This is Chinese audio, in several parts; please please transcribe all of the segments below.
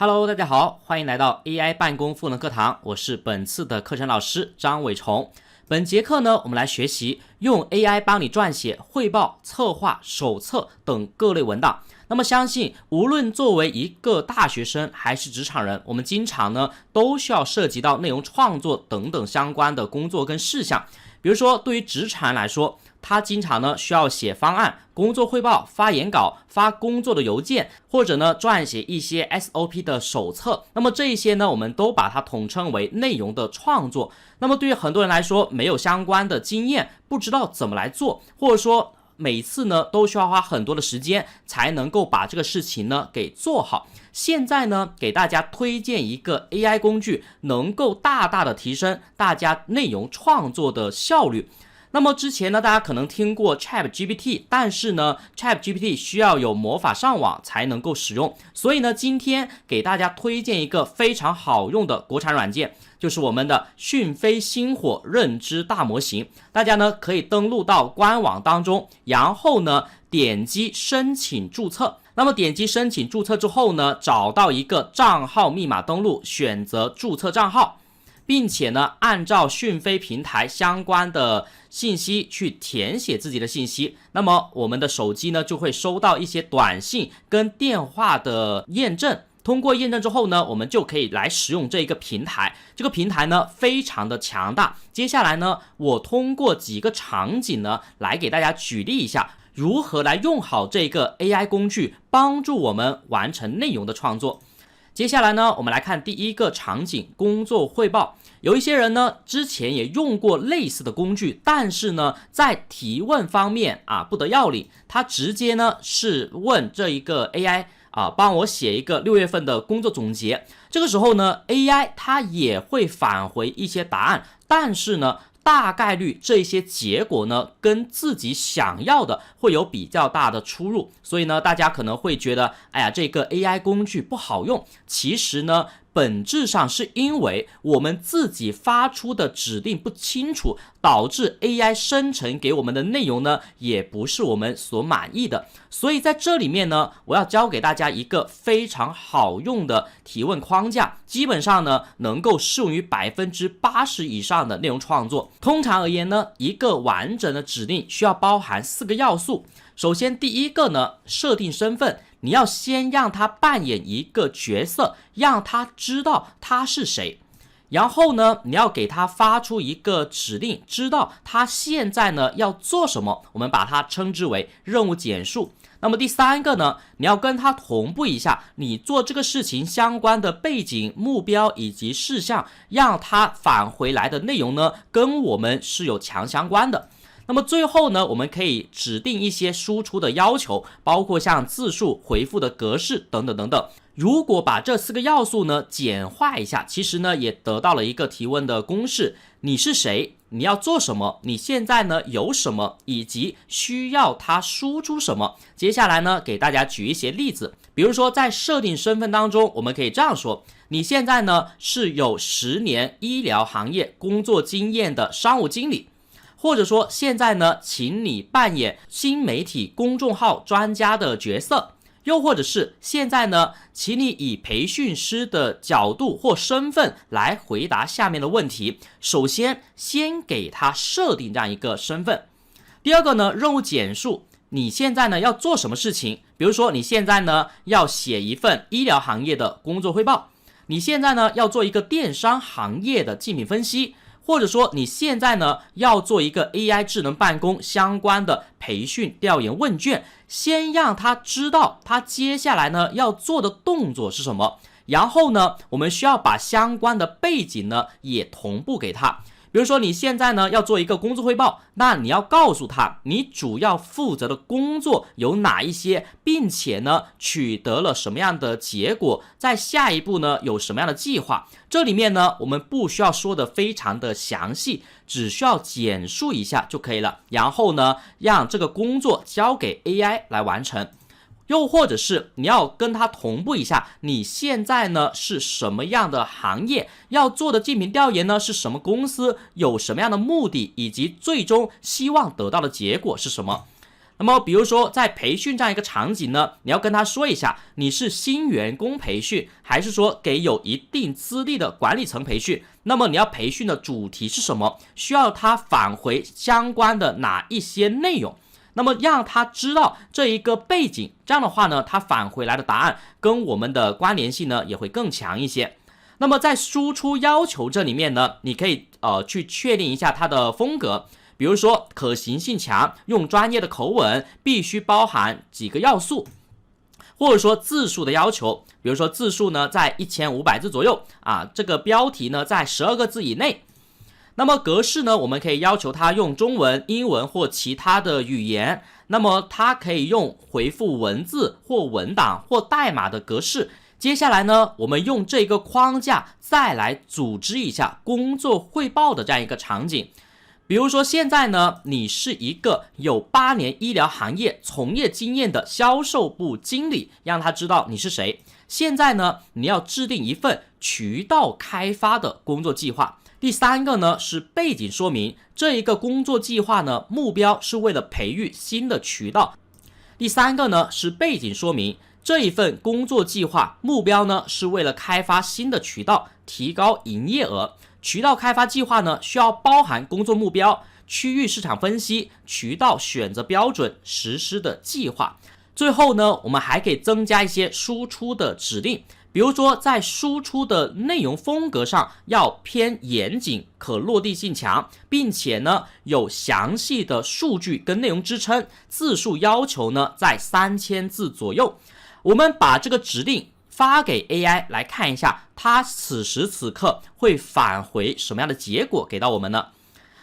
Hello， 大家好，欢迎来到 AI 办公赋能课堂，我是本次的课程老师张伟崇。本节课呢，我们来学习用 AI 帮你撰写汇报、策划、手册等各类文档。那么相信无论作为一个大学生还是职场人，我们经常呢都需要涉及到内容创作等等相关的工作跟事项。比如说对于职场人来说，他经常呢需要写方案、工作汇报、发言稿、发工作的邮件，或者呢撰写一些 SOP 的手册。那么这一些呢，我们都把它统称为内容的创作。那么对于很多人来说，没有相关的经验，不知道怎么来做，或者说每次呢都需要花很多的时间才能够把这个事情呢给做好。现在呢给大家推荐一个 AI 工具，能够大大的提升大家内容创作的效率。那么之前呢，大家可能听过 ChatGPT， 但是呢 ChatGPT 需要有魔法上网才能够使用，所以呢今天给大家推荐一个非常好用的国产软件，就是我们的讯飞星火认知大模型。大家呢可以登录到官网当中，然后呢点击申请注册。那么点击申请注册之后呢，找到一个账号密码登录，选择注册账号，并且呢按照讯飞平台相关的信息去填写自己的信息。那么我们的手机呢就会收到一些短信跟电话的验证。通过验证之后呢，我们就可以来使用这个平台。这个平台呢非常的强大。接下来呢，我通过几个场景呢来给大家举例一下，如何来用好这个 AI 工具，帮助我们完成内容的创作。接下来呢，我们来看第一个场景，工作汇报。有一些人呢之前也用过类似的工具，但是呢在提问方面不得要领。他直接呢是问这一个 AI帮我写一个6月份的工作总结。这个时候呢 AI 它也会返回一些答案，但是呢大概率这些结果呢跟自己想要的会有比较大的出入。所以呢大家可能会觉得这个 AI 工具不好用。其实呢本质上是因为我们自己发出的指令不清楚，导致 AI 生成给我们的内容呢也不是我们所满意的。所以在这里面呢，我要教给大家一个非常好用的提问框架，基本上呢能够适用于80%以上的内容创作。通常而言呢，一个完整的指令需要包含4个要素。首先第一个呢，设定身份。你要先让他扮演一个角色，让他知道他是谁。然后呢，你要给他发出一个指令，知道他现在呢要做什么，我们把它称之为任务简述。那么第三个呢，你要跟他同步一下你做这个事情相关的背景、目标以及事项，让他返回来的内容呢跟我们是有强相关的。那么最后呢，我们可以指定一些输出的要求，包括像字数、回复的格式等等等等。如果把这4个要素呢简化一下，其实呢也得到了一个提问的公式：你是谁？你要做什么？你现在呢有什么？以及需要它输出什么？接下来呢给大家举一些例子，比如说在设定身份当中，我们可以这样说：你现在呢是有10年医疗行业工作经验的商务经理。或者说现在呢请你扮演新媒体公众号专家的角色。又或者是现在呢请你以培训师的角度或身份来回答下面的问题。首先给他设定这样一个身份。第二个呢，任务简述。你现在呢要做什么事情？比如说你现在呢要写一份医疗行业的工作汇报，你现在呢要做一个电商行业的竞品分析，或者说你现在呢要做一个 AI 智能办公相关的培训调研问卷。先让他知道他接下来呢要做的动作是什么，然后呢我们需要把相关的背景呢也同步给他。比如说你现在呢要做一个工作汇报，那你要告诉他你主要负责的工作有哪一些，并且呢取得了什么样的结果，在下一步呢有什么样的计划。这里面呢我们不需要说的非常的详细，只需要简述一下就可以了，然后呢让这个工作交给 AI 来完成。又或者是你要跟他同步一下，你现在呢是什么样的行业，要做的竞品调研呢是什么公司，有什么样的目的，以及最终希望得到的结果是什么。那么比如说在培训这样一个场景呢，你要跟他说一下你是新员工培训，还是说给有一定资历的管理层培训，那么你要培训的主题是什么，需要他返回相关的哪一些内容，那么让他知道这一个背景，这样的话呢，他返回来的答案跟我们的关联性呢也会更强一些。那么在输出要求这里面呢，你可以去确定一下它的风格，比如说可行性强，用专业的口吻，必须包含几个要素，或者说字数的要求，比如说字数呢在1500字左右啊，这个标题呢在12个字以内。那么格式呢，我们可以要求它用中文、英文或其他的语言，那么它可以用回复文字或文档或代码的格式。接下来呢，我们用这个框架再来组织一下工作汇报的这样一个场景。比如说现在呢，你是一个有8年医疗行业从业经验的销售部经理，让他知道你是谁。现在呢，你要制定一份渠道开发的工作计划。第3个呢是背景说明，这一个工作计划呢，目标是为了培育新的渠道。第3个呢是背景说明，这一份工作计划目标呢是为了开发新的渠道，提高营业额。渠道开发计划呢需要包含工作目标、区域市场分析、渠道选择标准、实施的计划。最后呢，我们还可以增加一些输出的指令，比如说在输出的内容风格上要偏严谨，可落地性强，并且呢有详细的数据跟内容支撑，字数要求呢在3000字左右。我们把这个指令发给 AI 来看一下，它此时此刻会返回什么样的结果给到我们呢？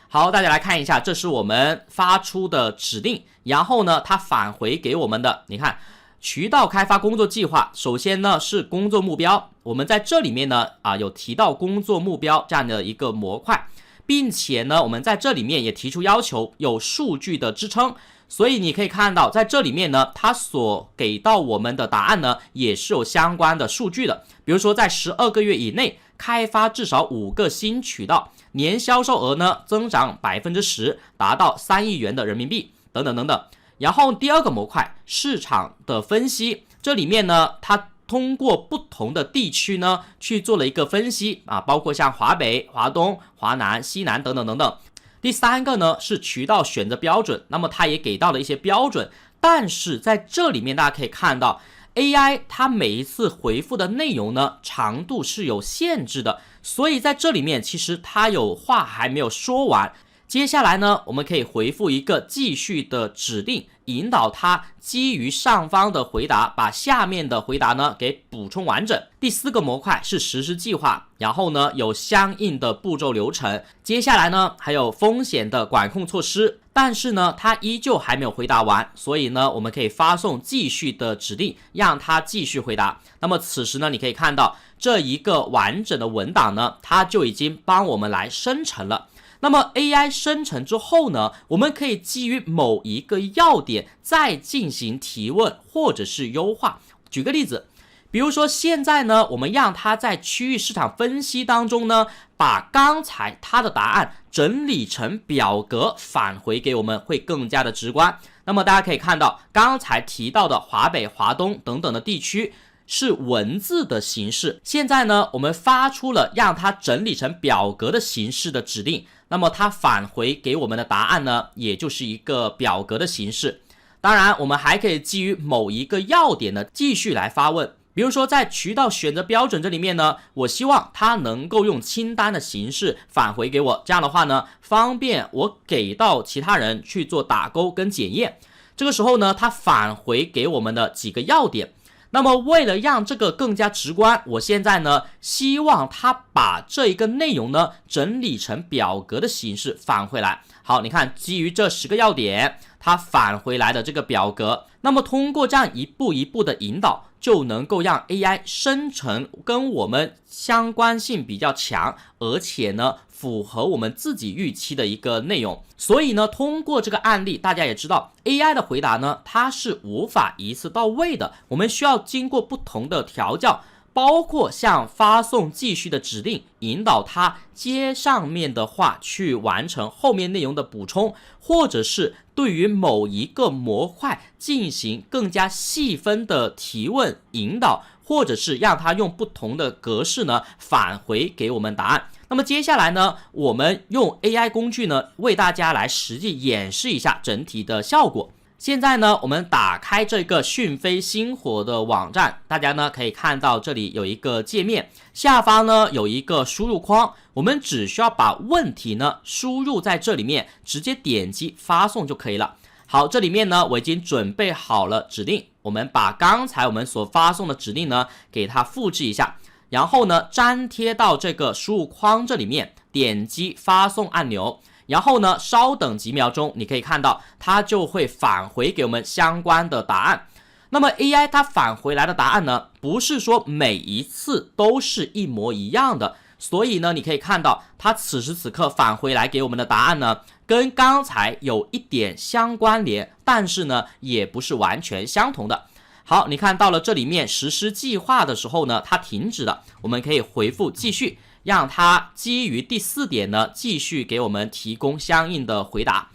好，大家来看一下，这是我们发出的指令，然后呢它返回给我们的，你看渠道开发工作计划，首先呢是工作目标，我们在这里面呢有提到工作目标这样的一个模块，并且呢我们在这里面也提出要求有数据的支撑，所以你可以看到在这里面呢，它所给到我们的答案呢也是有相关的数据的，比如说在12个月以内开发至少5个新渠道，年销售额呢增长 10%， 达到3亿元的人民币等等等等。然后第2个模块市场的分析，这里面呢它通过不同的地区呢去做了一个分析包括像华北、华东、华南、西南等等等等。第3个呢是渠道选择标准，那么它也给到了一些标准，但是在这里面大家可以看到 AI 它每一次回复的内容呢长度是有限制的，所以在这里面其实它有话还没有说完。接下来呢，我们可以回复一个继续的指令，引导它基于上方的回答，把下面的回答呢给补充完整。第4个模块是实施计划，然后呢有相应的步骤流程。接下来呢还有风险的管控措施，但是呢它依旧还没有回答完，所以呢我们可以发送继续的指令，让它继续回答。那么此时呢，你可以看到这一个完整的文档呢，它就已经帮我们来生成了。那么 AI 生成之后呢，我们可以基于某一个要点再进行提问或者是优化。举个例子，比如说现在呢，我们让它在区域市场分析当中呢，把刚才它的答案整理成表格返回给我们，会更加的直观。那么大家可以看到，刚才提到的华北、华东等等的地区是文字的形式，现在呢我们发出了让它整理成表格的形式的指令，那么它返回给我们的答案呢也就是一个表格的形式。当然我们还可以基于某一个要点呢继续来发问，比如说在渠道选择标准这里面呢，我希望它能够用清单的形式返回给我，这样的话呢方便我给到其他人去做打勾跟检验。这个时候呢它返回给我们的几个要点，那么为了让这个更加直观，我现在呢希望它把这一个内容呢整理成表格的形式返回来。好，你看基于这10个要点，它返回来的这个表格，那么通过这样一步一步的引导，就能够让 AI 生成跟我们相关性比较强，而且呢符合我们自己预期的一个内容。所以呢通过这个案例，大家也知道 AI 的回答呢它是无法一次到位的，我们需要经过不同的调教，包括像发送继续的指令，引导它接上面的话去完成后面内容的补充，或者是对于某一个模块进行更加细分的提问引导，或者是让它用不同的格式呢返回给我们答案。那么接下来呢，我们用 AI 工具呢为大家来实际演示一下整体的效果。现在呢，我们打开这个讯飞星火的网站，大家呢可以看到这里有一个界面，下方呢有一个输入框，我们只需要把问题呢输入在这里面，直接点击发送就可以了。好，这里面呢我已经准备好了指令，我们把刚才我们所发送的指令呢给它复制一下，然后呢粘贴到这个输入框这里面，点击发送按钮。然后呢，稍等几秒钟，你可以看到它就会返回给我们相关的答案。那么 AI 它返回来的答案呢，不是说每一次都是一模一样的，所以呢，你可以看到它此时此刻返回来给我们的答案呢，跟刚才有一点相关联，但是呢，也不是完全相同的。好，你看到了这里面实施计划的时候呢，它停止了，我们可以回复继续。让它基于第4点呢，继续给我们提供相应的回答。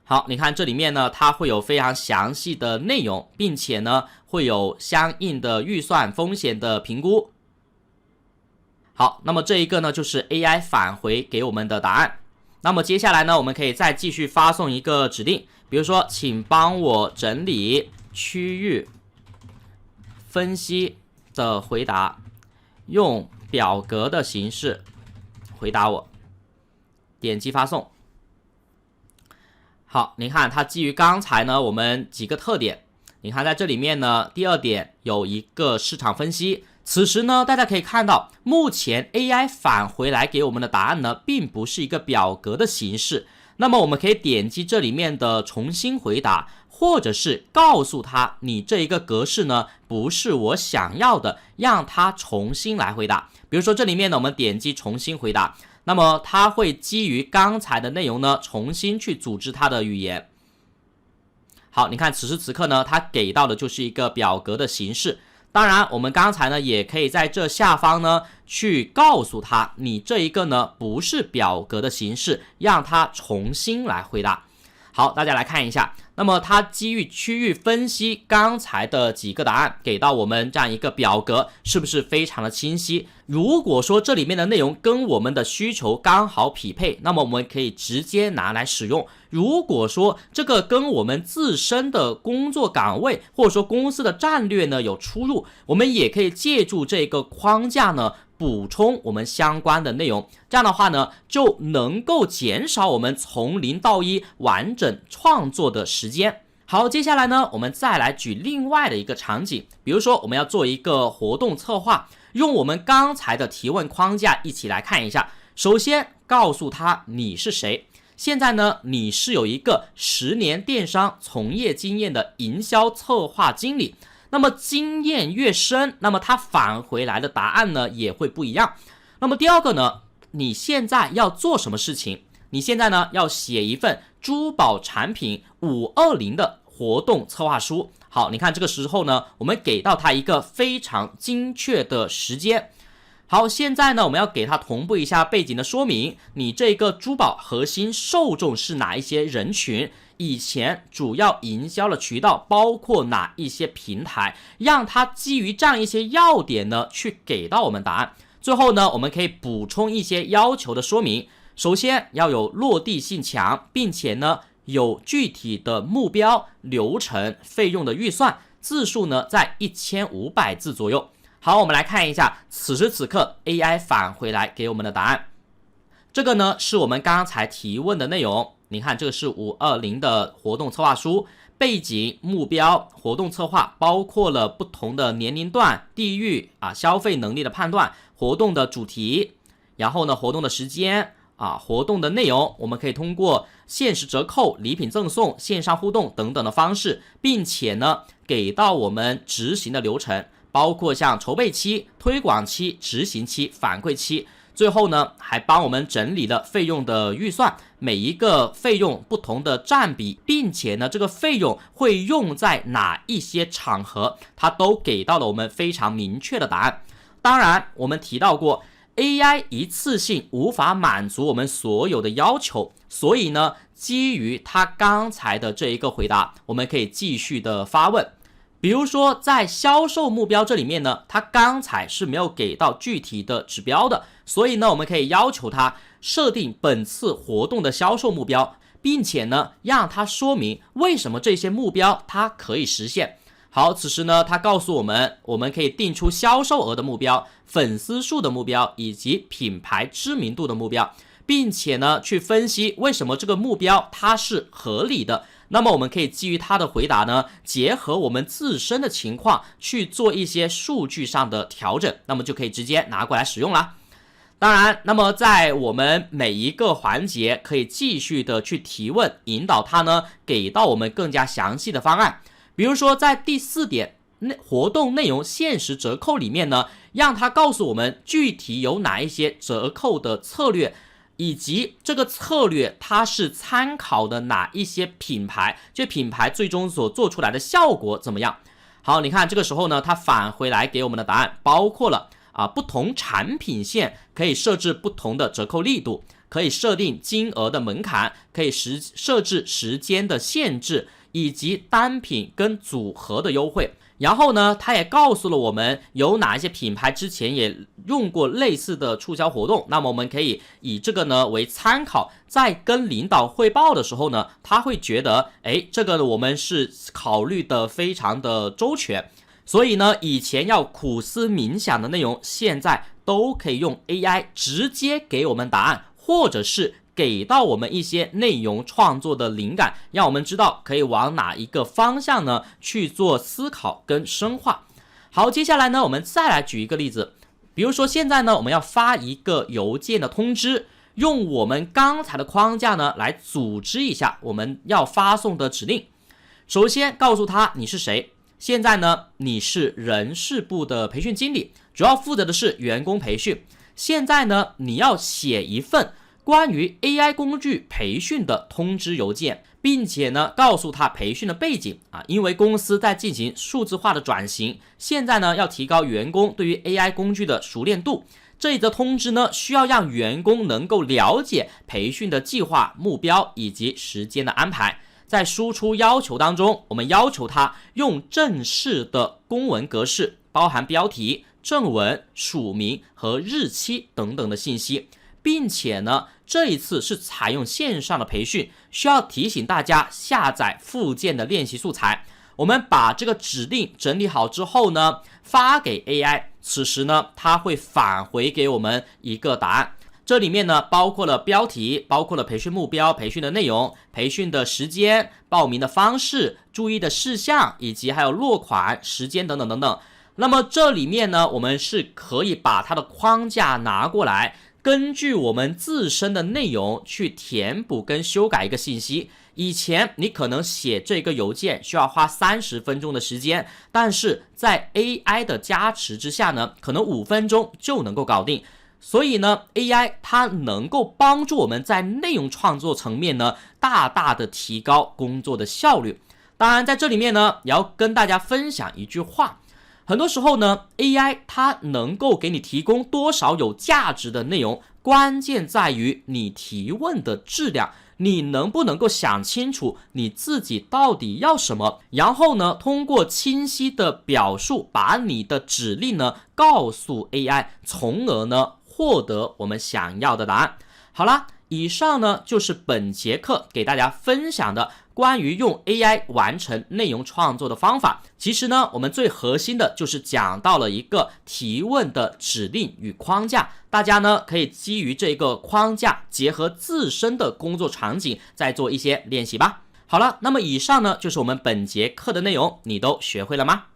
好，你看这里面呢，它会有非常详细的内容，并且呢，会有相应的预算风险的评估。好，那么这一个呢，就是 AI 返回给我们的答案。那么接下来呢，我们可以再继续发送一个指令，比如说，请帮我整理区域分析的回答，用表格的形式回答我，点击发送。好，你看它基于刚才呢我们几个特点，你看在这里面呢，第2点有一个市场分析。此时呢，大家可以看到，目前 AI 返回来给我们的答案呢，并不是一个表格的形式。那么我们可以点击这里面的重新回答，或者是告诉他你这一个格式呢不是我想要的，让他重新来回答。比如说这里面呢，我们点击重新回答，那么它会基于刚才的内容呢重新去组织它的语言。好，你看此时此刻呢，它给到的就是一个表格的形式。当然我们刚才呢也可以在这下方呢去告诉他你这一个呢不是表格的形式，让他重新来回答。好，大家来看一下，那么它基于区域分析刚才的几个答案给到我们这样一个表格，是不是非常的清晰？如果说这里面的内容跟我们的需求刚好匹配，那么我们可以直接拿来使用。如果说这个跟我们自身的工作岗位或者说公司的战略呢有出入，我们也可以借助这个框架呢补充我们相关的内容，这样的话呢就能够减少我们从0到1完整创作的时间。好，接下来呢我们再来举另外的一个场景，比如说我们要做一个活动策划，用我们刚才的提问框架一起来看一下。首先告诉他你是谁，现在呢你是有一个10年电商从业经验的营销策划经理，那么经验越深，那么它返回来的答案呢也会不一样。那么第2个呢，你现在要做什么事情？你现在呢要写一份珠宝产品520的活动策划书。好，你看这个时候呢，我们给到它一个非常精确的时间。好，现在呢我们要给它同步一下背景的说明，你这个珠宝核心受众是哪一些人群，以前主要营销的渠道包括哪一些平台，让它基于这样一些要点呢去给到我们答案。最后呢我们可以补充一些要求的说明，首先要有落地性强，并且呢有具体的目标、流程、费用的预算，字数呢在1500字左右。好，我们来看一下此时此刻 AI 返回来给我们的答案。这个呢是我们刚才提问的内容，你看这个是520的活动策划书，背景、目标、活动策划包括了不同的年龄段、地域消费能力的判断、活动的主题，然后呢活动的时间活动的内容，我们可以通过限时折扣、礼品赠送、线上互动等等的方式，并且呢给到我们执行的流程，包括像筹备期、推广期、执行期、反馈期。最后呢，还帮我们整理了费用的预算，每一个费用不同的占比，并且呢，这个费用会用在哪一些场合，它都给到了我们非常明确的答案。当然，我们提到过 AI 一次性无法满足我们所有的要求，所以呢，基于他刚才的这一个回答，我们可以继续的发问。比如说在销售目标这里面呢，他刚才是没有给到具体的指标的，所以呢，我们可以要求他设定本次活动的销售目标，并且呢，让他说明为什么这些目标他可以实现。好，此时呢，他告诉我们，我们可以定出销售额的目标、粉丝数的目标以及品牌知名度的目标，并且呢，去分析为什么这个目标它是合理的。那么我们可以基于他的回答呢，结合我们自身的情况去做一些数据上的调整，那么就可以直接拿过来使用了。当然，那么在我们每一个环节可以继续的去提问，引导他呢给到我们更加详细的方案。比如说在第4点活动内容限时折扣里面呢，让他告诉我们具体有哪一些折扣的策略，以及这个策略它是参考的哪一些品牌，这品牌最终所做出来的效果怎么样。好，你看这个时候呢，它返回来给我们的答案包括了不同产品线可以设置不同的折扣力度，可以设定金额的门槛，可以设置时间的限制，以及单品跟组合的优惠。然后呢，他也告诉了我们有哪一些品牌之前也用过类似的促销活动，那么我们可以以这个呢为参考，在跟领导汇报的时候呢，他会觉得这个我们是考虑的非常的周全。所以呢，以前要苦思冥想的内容，现在都可以用 AI 直接给我们答案，或者是给到我们一些内容创作的灵感，让我们知道可以往哪一个方向呢去做思考跟深化。好，接下来呢，我们再来举一个例子。比如说现在呢，我们要发一个邮件的通知，用我们刚才的框架呢来组织一下我们要发送的指令。首先告诉他你是谁，现在呢你是人事部的培训经理，主要负责的是员工培训。现在呢你要写一份关于 AI 工具培训的通知邮件，并且呢告诉他培训的背景因为公司在进行数字化的转型，现在呢要提高员工对于 AI 工具的熟练度。这一则通知呢需要让员工能够了解培训的计划、目标以及时间的安排。在输出要求当中，我们要求他用正式的公文格式，包含标题、正文、署名和日期等等的信息，并且呢这一次是采用线上的培训，需要提醒大家下载附件的练习素材。我们把这个指令整理好之后呢，发给 AI， 此时呢它会返回给我们一个答案。这里面呢包括了标题，包括了培训目标、培训的内容、培训的时间、报名的方式、注意的事项，以及还有落款时间等等等等。那么这里面呢，我们是可以把它的框架拿过来，根据我们自身的内容去填补跟修改一个信息。以前你可能写这个邮件需要花30分钟的时间，但是在 AI 的加持之下呢，可能5分钟就能够搞定。所以呢 AI 它能够帮助我们在内容创作层面呢，大大的提高工作的效率。当然在这里面呢，也要跟大家分享一句话，很多时候呢 AI 它能够给你提供多少有价值的内容，关键在于你提问的质量，你能不能够想清楚你自己到底要什么，然后呢通过清晰的表述把你的指令呢告诉 AI， 从而呢获得我们想要的答案。好啦，以上呢就是本节课给大家分享的关于用 AI 完成内容创作的方法。其实呢，我们最核心的就是讲到了一个提问的指令与框架，大家呢可以基于这个框架，结合自身的工作场景，再做一些练习吧。好了，那么以上呢就是我们本节课的内容，你都学会了吗？